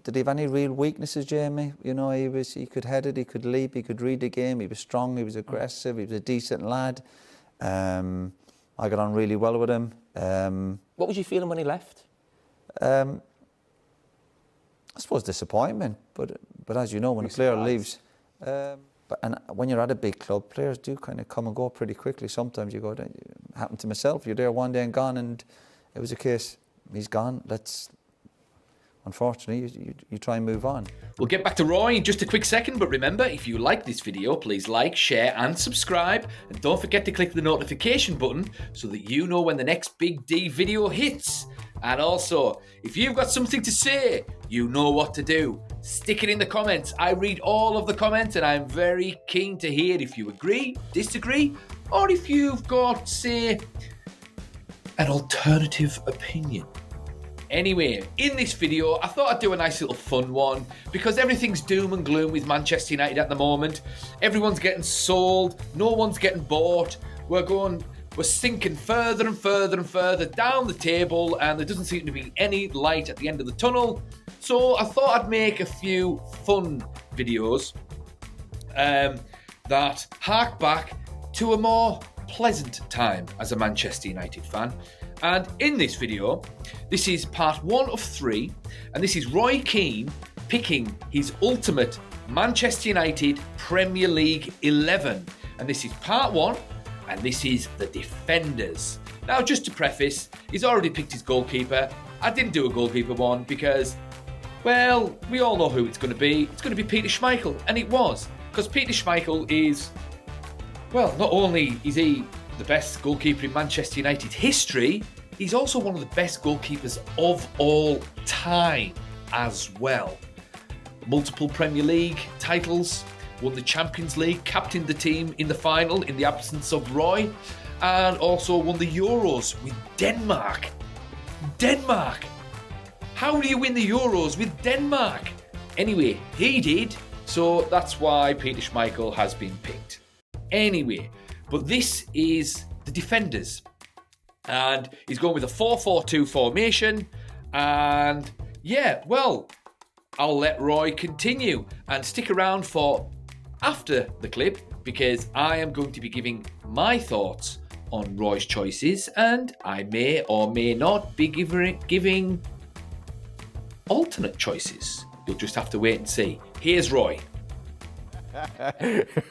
did he have any real weaknesses, Jamie? You know, he could head it, he could leap, he could read the game, he was strong, he was aggressive, he was a decent lad. I got on really well with him. What was you feeling when he left? I suppose disappointment, but as you know, when a player leaves, and when you're at a big club, players do kind of come and go pretty quickly. Sometimes you go, it happened to myself. You're there one day and gone, and it was a case, he's gone. Unfortunately, you try and move on. We'll get back to Roy in just a quick second, but remember, if you like this video, please like, share and subscribe. And don't forget to click the notification button so that you know when the next Big D video hits. And also, if you've got something to say, you know what to do. Stick it in the comments. I read all of the comments and I'm very keen to hear if you agree, disagree, or if you've got, say, an alternative opinion. Anyway, in this video, I thought I'd do a nice little fun one because everything's doom and gloom with Manchester United at the moment. Everyone's getting sold, no one's getting bought. We're sinking further and further and further down the table, and there doesn't seem to be any light at the end of the tunnel. So I thought I'd make a few fun videos that hark back to a more pleasant time as a Manchester United fan. And in this video, this is part 1 of 3, and this is Roy Keane picking his ultimate Manchester United Premier League 11. And this is part 1, and this is the defenders. Now, just to preface, he's already picked his goalkeeper. I didn't do a goalkeeper one because, well, we all know who it's going to be. It's going to be Peter Schmeichel, and it was. Because Peter Schmeichel is, well, not only is he the best goalkeeper in Manchester United history, he's also one of the best goalkeepers of all time as well. Multiple Premier League titles, won the Champions League, captained the team in the final in the absence of Roy, and also won the Euros with Denmark. Denmark! How do you win the Euros with Denmark? Anyway, he did, so that's why Peter Schmeichel has been picked. Anyway, but this is the defenders. And he's going with a 4-4-2 formation. And yeah, well, I'll let Roy continue and stick around for after the clip because I am going to be giving my thoughts on Roy's choices, and I may or may not be giving alternate choices. You'll just have to wait and see. Here's Roy.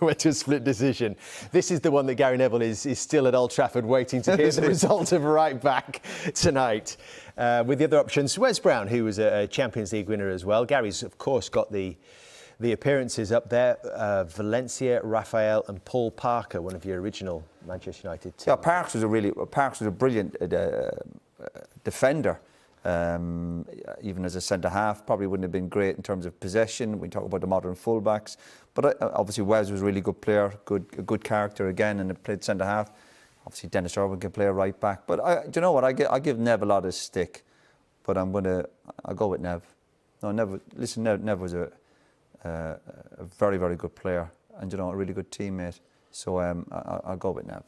Went to a split decision. This is the one that Gary Neville is still at Old Trafford waiting to hear the result of right back tonight. With the other options, Wes Brown, who was a Champions League winner as well. Gary's, of course, got the appearances up there. Valencia, Raphael and Paul Parker, one of your original Manchester United teams. Yeah, Parks was a brilliant defender. Even as a centre-half, probably wouldn't have been great in terms of possession. We talk about the modern full-backs. But obviously Wes was a really good player, a good character again, and played centre-half. Obviously Dennis Irwin can play a right-back. But do you know what? I give Nev a lot of stick, but I'll go with Nev. No, Nev was a very, very good player and, you know, a really good teammate. So I'll go with Nev.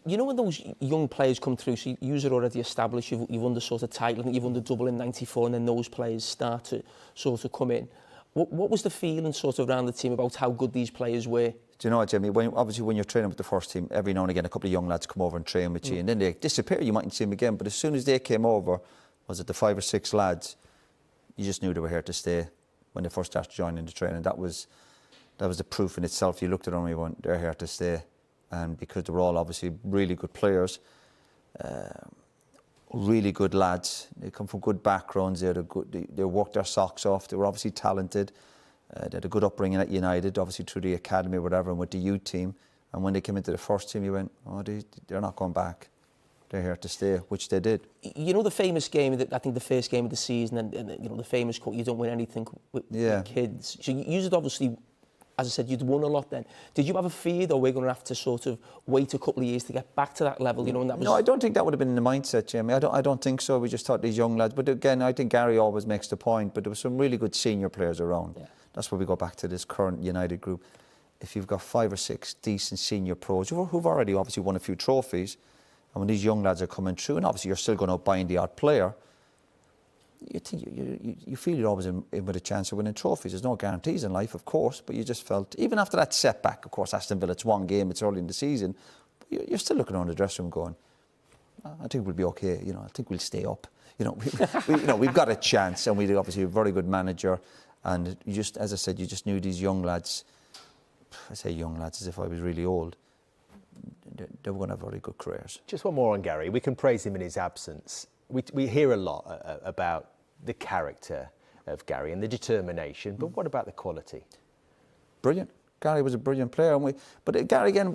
You know when those young players come through, so you're already established, you've won the sort of title, I think you've won the double in '94, and then those players start to sort of come in. What was the feeling sort of around the team about how good these players were? Do you know what, Jimmy? Obviously, when you're training with the first team, every now and again, a couple of young lads come over and train with you, and then they disappear. You mightn't see them again. But as soon as they came over, was it the 5 or 6 lads? You just knew they were here to stay when they first started joining the training. That was the proof in itself. You looked at them and you went, they're here to stay. And because they were all obviously really good players, really good lads. They come from good backgrounds. They worked their socks off. They were obviously talented. They had a good upbringing at United, obviously through the academy or whatever, and with the youth team. And when they came into the first team, you went, oh, they're not going back. They're here to stay, which they did. You know the famous game, I think the first game of the season, and you know the famous quote, you don't win anything with kids. So you used it obviously. As I said, you'd won a lot then. Did you have a fear, though, we're going to have to sort of wait a couple of years to get back to that level? You know, and that was... No, I don't think that would have been in the mindset, Jamie. I don't think so. We just thought these young lads. But again, I think Gary always makes the point. But there were some really good senior players around. Yeah. That's where we go back to this current United group. If you've got 5 or 6 decent senior pros who've already obviously won a few trophies, and when these young lads are coming through, and obviously you're still going out buying the odd player, you think you feel you're always in with a chance of winning trophies. There's no guarantees in life, of course, but you just felt, even after that setback, of course, Aston Villa, it's one game, it's early in the season, but you're still looking around the dressing room going, I think we'll be okay. I think we'll stay up. We've got a chance, and we obviously a very good manager, and you just, as I said, you just knew these young lads. I say young lads as if I was really old. They were going to have very good careers. Just one more on Gary. We can praise him in his absence. We hear a lot about the character of Gary and the determination, but what about the quality? Brilliant. Gary was a brilliant player, but Gary again,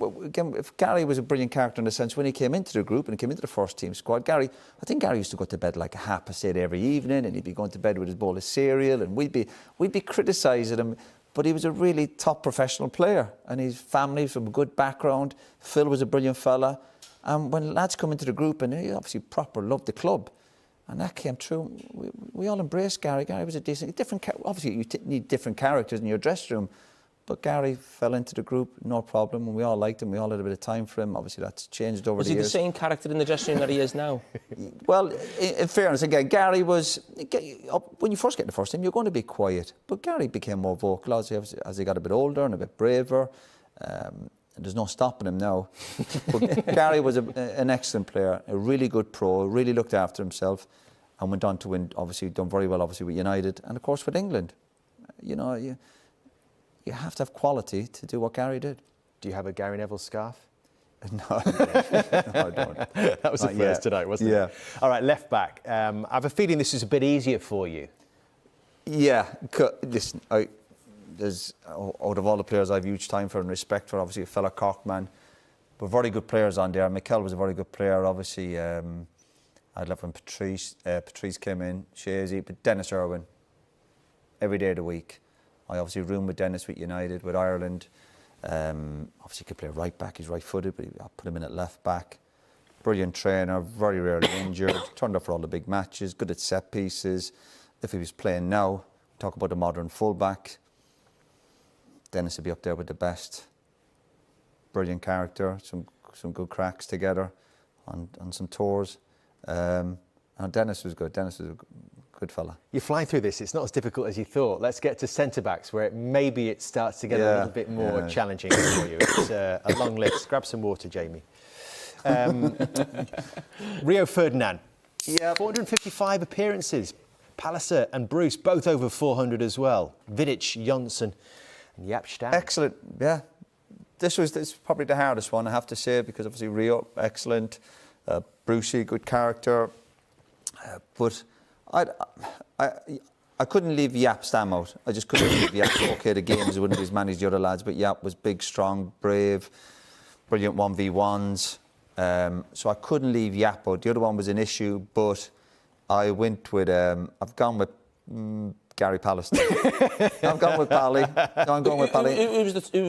if Gary was a brilliant character in the sense when he came into the group and he came into the first team squad, I think Gary used to go to bed like 8:30 every evening, and he'd be going to bed with his bowl of cereal, and we'd be criticising him. But he was a really top professional player, and his family from a good background. Phil was a brilliant fella, and when lads come into the group, and he obviously proper loved the club, and that came through. We all embraced Gary. Gary was a different. Obviously, you need different characters in your dressing room. But Gary fell into the group, no problem, and we all liked him. We all had a bit of time for him. Obviously, that's changed over the years. Was he the same character in the dressing room that he is now? Well, in fairness, again, Gary was... When you first get in the first team, you're going to be quiet. But Gary became more vocal as he got a bit older and a bit braver. There's no stopping him now. But Gary was an excellent player, a really good pro, really looked after himself, and went on to win, obviously, done very well, obviously, with United, and of course, with England. You have to have quality to do what Gary did. Do you have a Gary Neville scarf? No, I don't. That was the first tonight, wasn't it? All right, left back. I have a feeling this is a bit easier for you. Yeah, listen, out of all the players I've huge time for and respect for, obviously a fellow Cork man, but very good players on there. Mikel was a very good player, obviously. I love when Patrice came in, Shazy, but Dennis Irwin, every day of the week. I obviously roomed with Dennis with United, with Ireland. Obviously, he could play right back. He's right-footed, but I put him in at left back. Brilliant trainer, very rarely injured. Turned up for all the big matches. Good at set pieces. If he was playing now, talk about the modern fullback. Dennis would be up there with the best. Brilliant character. Some good cracks together on some tours. And Dennis was good. Dennis was a good fella. You're flying through this. It's not as difficult as you thought. Let's get to centre-backs, where maybe it starts to get a little bit more challenging for you. It's a long list. Grab some water, Jamie. Rio Ferdinand. Yeah. 455 appearances. Palliser and Bruce, both over 400 as well. Vidic, Jonsson and Jaap Stam. Excellent, yeah. This is probably the hardest one, I have to say, because obviously Rio, excellent. Brucey, good character. But I couldn't leave Jaap Stam out. I just couldn't leave Jaap. Okay, the games wouldn't be as many as the other lads, but Jaap was big, strong, brave, brilliant 1v1s. So I couldn't leave Jaap out. The other one was an issue, but I went with, I've gone with Gary Pallister. I've gone with Pally. I'm going with Pally.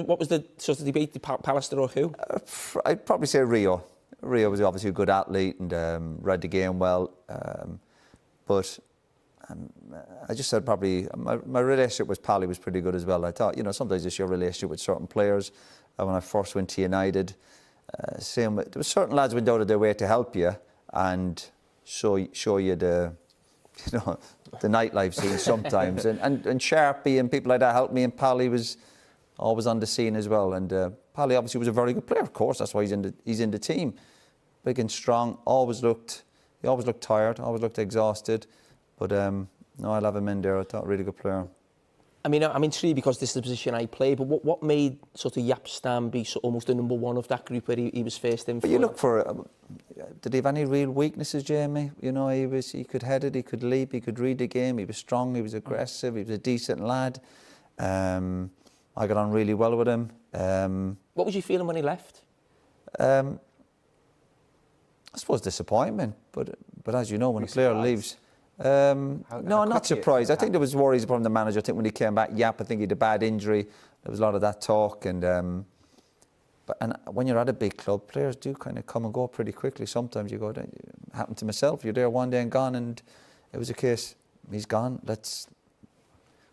What was the sort of debate, Pallister or who? I'd probably say Rio. Rio was obviously a good athlete and read the game well. But I just said probably my relationship with Pally was pretty good as well. I thought, sometimes it's your relationship with certain players. When I first went to United, there were certain lads went out of their way to help you and show you the nightlife scene sometimes. and Sharpie and people like that helped me, and Pally was always on the scene as well. And Pally obviously was a very good player, of course. That's why he's in the team. Big and strong. He always looked tired. Always looked exhausted. But no, I'll have him in there. I thought really good player. I mean, I'm intrigued because this is the position I play. But what made sort of Jaap Stam be almost the number one of that group where he was first in? But you look for. Did he have any real weaknesses, Jamie? He could head it. He could leap. He could read the game. He was strong. He was aggressive. He was a decent lad. I got on really well with him. What was you feeling when he left? I suppose disappointment, but as you know, when a player leaves, no, not surprised. I think there was worries from the manager. I think when he came back, I think he had a bad injury. There was a lot of that talk, and when you're at a big club, players do kind of come and go pretty quickly. Sometimes you go, it happened to myself. You're there one day and gone, and it was a case. He's gone.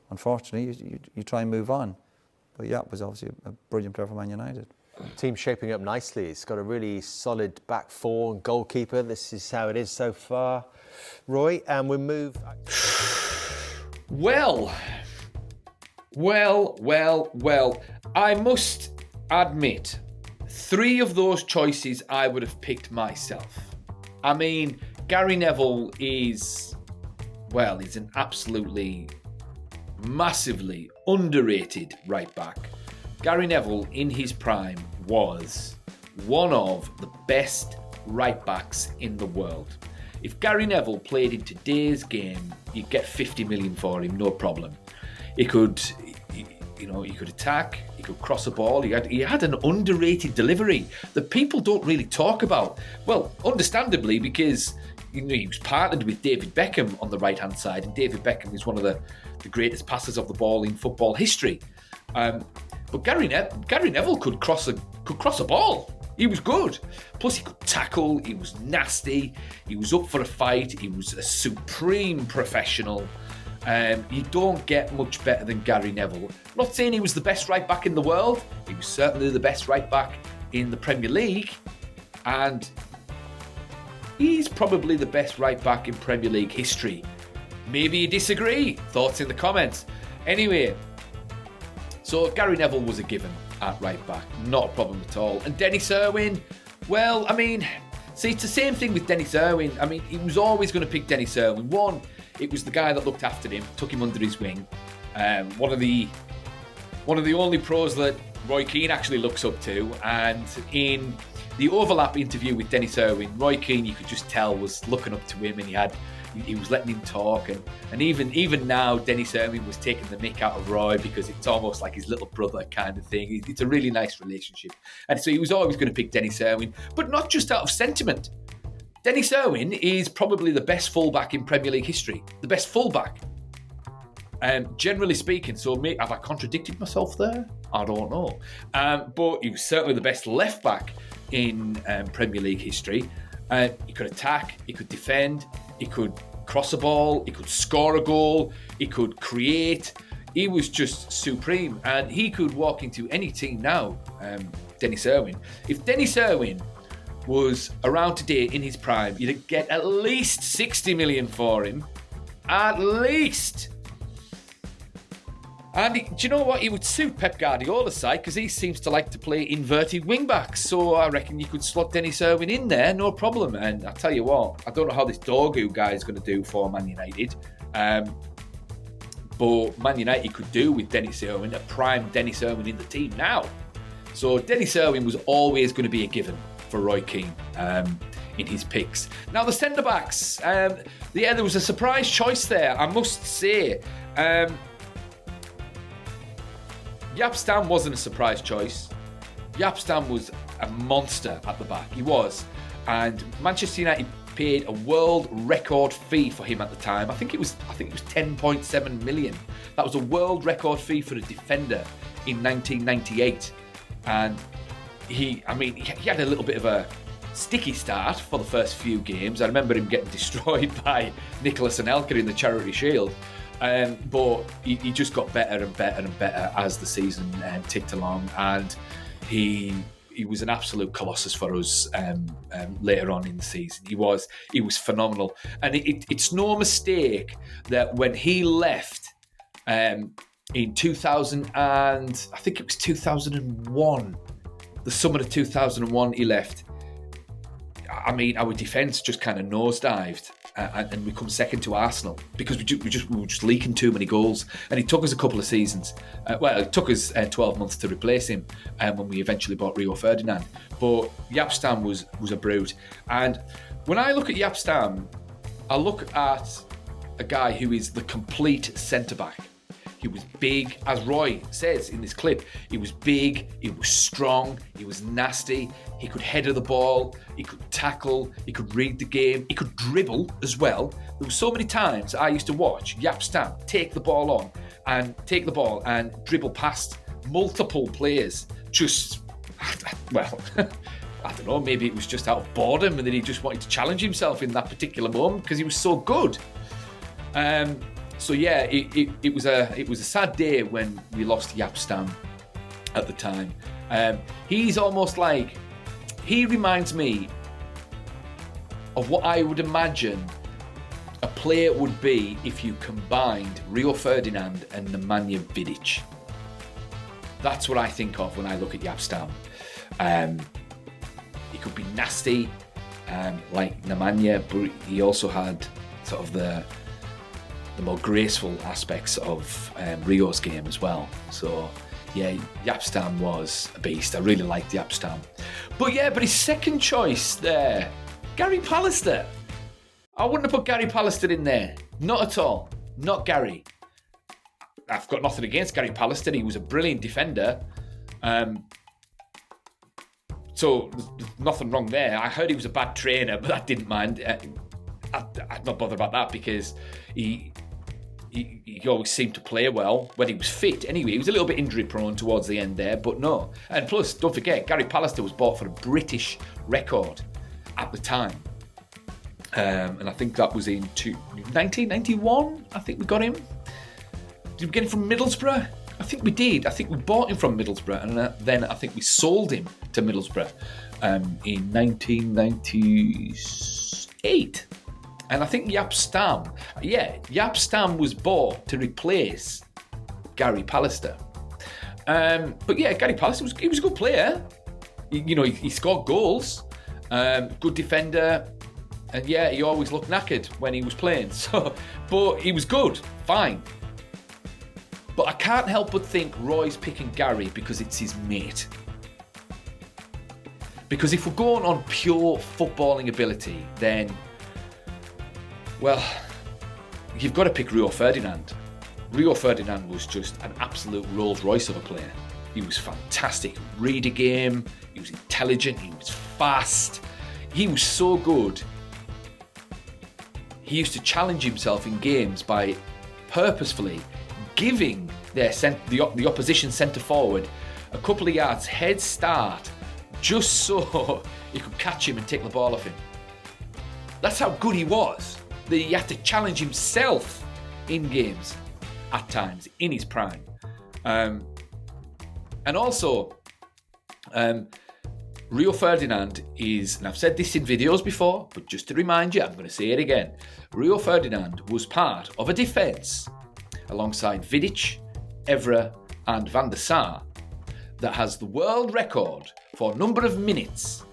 Unfortunately, you try and move on. But was obviously a brilliant player for Man United. Team's shaping up nicely. It's got a really solid back four and goalkeeper. This is how it is so far, Roy. And we move. Well. I must admit, 3 of those choices I would have picked myself. I mean, Gary Neville is an absolutely massively underrated right back. Gary Neville, in his prime, was one of the best right backs in the world. If Gary Neville played in today's game, you'd get 50 million for him, no problem. He could attack, he could cross a ball, he had an underrated delivery that people don't really talk about. Well, understandably, because he was partnered with David Beckham on the right-hand side, and David Beckham is one of the greatest passers of the ball in football history. But Gary Neville could cross a ball. He was good. Plus, he could tackle. He was nasty. He was up for a fight. He was a supreme professional. You don't get much better than Gary Neville. I'm not saying he was the best right back in the world. He was certainly the best right back in the Premier League. And he's probably the best right back in Premier League history. Maybe you disagree. Thoughts in the comments. Anyway, so Gary Neville was a given at right back. Not a problem at all. And Dennis Irwin, well, I mean, see, it's the same thing with Dennis Irwin. I mean, he was always going to pick Dennis Irwin. One, it was the guy that looked after him, took him under his wing. One of the only pros that Roy Keane actually looks up to. And in the overlap interview with Dennis Irwin, Roy Keane, you could just tell, was looking up to him, and he was letting him talk. And even now, Dennis Irwin was taking the mick out of Roy because it's almost like his little brother kind of thing. It's a really nice relationship. And so he was always going to pick Dennis Irwin, but not just out of sentiment. Dennis Irwin is probably the best fullback in Premier League history. The best fullback. Generally speaking, so have I contradicted myself there? I don't know. But he was certainly the best left back in Premier League history. He could attack, he could defend, he could cross a ball, he could score a goal, he could create. He was just supreme, and he could walk into any team now, Dennis Irwin. If Dennis Irwin was around today in his prime, you'd get at least 60 million for him. At least. And do you know what? He would suit Pep Guardiola's side because he seems to like to play inverted wing-backs. So I reckon you could slot Dennis Irwin in there, no problem. And I tell you what, I don't know how this Dorgu guy is going to do for Man United. But Man United could do with Dennis Irwin, a prime Dennis Irwin in the team now. So Dennis Irwin was always going to be a given for Roy Keane in his picks. Now the centre-backs. There was a surprise choice there, I must say. Jaap Stam wasn't a surprise choice. Jaap Stam was a monster at the back. He was. And Manchester United paid a world record fee for him at the time. I think it was 10.7 million. That was a world record fee for a defender in 1998. And he had a little bit of a sticky start for the first few games. I remember him getting destroyed by Nicholas Anelka in the Charity Shield. But he just got better and better and better as the season ticked along, and he was an absolute colossus for us later on in the season. He was phenomenal, and it's no mistake that when he left in 2000 and I think it was 2001, the summer of 2001, he left. I mean, our defence just kind of nosedived. And we come second to Arsenal because we were just leaking too many goals. And it took us a couple of seasons. It took us 12 months to replace him when we eventually bought Rio Ferdinand. But Jaap Stam was a brute. And when I look at Jaap Stam, I look at a guy who is the complete centre-back. He was big, as Roy says in this clip. He was big, he was strong, he was nasty, he could header the ball, he could tackle, he could read the game, he could dribble as well. There were so many times I used to watch Jaap Stam take the ball and dribble past multiple players. Well, I don't know, maybe it was just out of boredom and then he just wanted to challenge himself in that particular moment because he was so good. So yeah, it was a sad day when we lost Jaap Stam at the time. He's almost like, he reminds me of what I would imagine a player would be if you combined Rio Ferdinand and Nemanja Vidic. That's what I think of when I look at Jaap Stam. He could be nasty, like Nemanja, but he also had sort of the more graceful aspects of Rio's game as well. So yeah, Jaap Stam was a beast. I really liked Jaap Stam. But his second choice there, Gary Pallister. I wouldn't have put Gary Pallister in there. Not at all. Not Gary. I've got nothing against Gary Pallister. He was a brilliant defender. So there's nothing wrong there. I heard he was a bad trainer, but I didn't mind. I'm not bothered about that because he always seemed to play well when he was fit. Anyway, he was a little bit injury prone towards the end there, but no. And plus, don't forget, Gary Pallister was bought for a British record at the time. And I think that was in 1991, I think we got him. Did we get him from Middlesbrough? I think we did. I think we bought him from Middlesbrough, and then I think we sold him to Middlesbrough in 1998. And I think Jaap Stam was bought to replace Gary Pallister. But yeah, Gary Pallister he was a good player. He scored goals, good defender, and yeah, he always looked knackered when he was playing. So, but he was good, fine. But I can't help but think Roy's picking Gary because it's his mate. Because if we're going on pure footballing ability, then, well, you've got to pick Rio Ferdinand. Rio Ferdinand was just an absolute Rolls Royce of a player. He was fantastic. Read a game. He was intelligent. He was fast. He was so good. He used to challenge himself in games by purposefully giving the opposition centre forward a couple of yards head start just so he could catch him and take the ball off him. That's how good he was. That he had to challenge himself in games at times in his prime. And also, Rio Ferdinand is, and I've said this in videos before, but just to remind you, I'm going to say it again. Rio Ferdinand was part of a defence alongside Vidic, Evra and Van der Sar that has the world record for number of minutes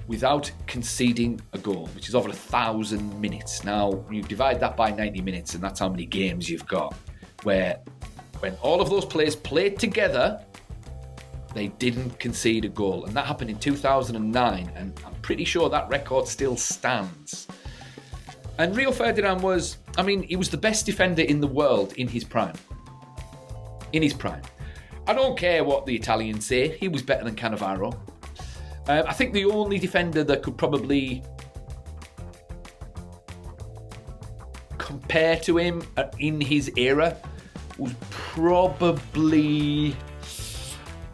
without conceding a goal, which is over 1,000 minutes. Now, you divide that by 90 minutes and that's how many games you've got, where when all of those players played together, they didn't concede a goal. And that happened in 2009, and I'm pretty sure that record still stands. And Rio Ferdinand he was the best defender in the world in his prime. In his prime. I don't care what the Italians say, he was better than Cannavaro. I think the only defender that could probably compare to him in his era was probably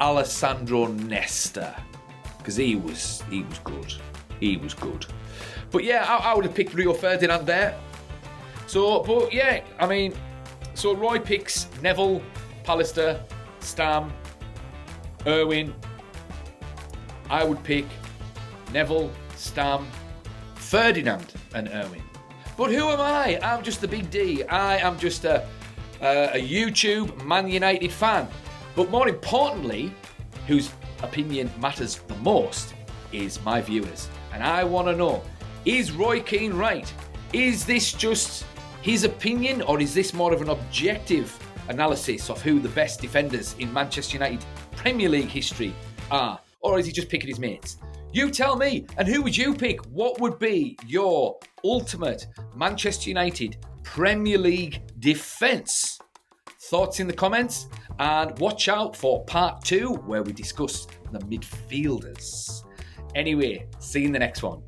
Alessandro Nesta, because he was good. He was good. But yeah, I would have picked Rio Ferdinand there. So Roy picks Neville, Pallister, Stam, Irwin. I would pick Neville, Stam, Ferdinand and Irwin. But who am I? I'm just the big D. I am just a YouTube Man United fan. But more importantly, whose opinion matters the most is my viewers. And I want to know, is Roy Keane right? Is this just his opinion, or is this more of an objective analysis of who the best defenders in Manchester United Premier League history are? Or is he just picking his mates? You tell me. And who would you pick? What would be your ultimate Manchester United Premier League defence? Thoughts in the comments, and watch out for part 2 where we discuss the midfielders. Anyway, see you in the next one.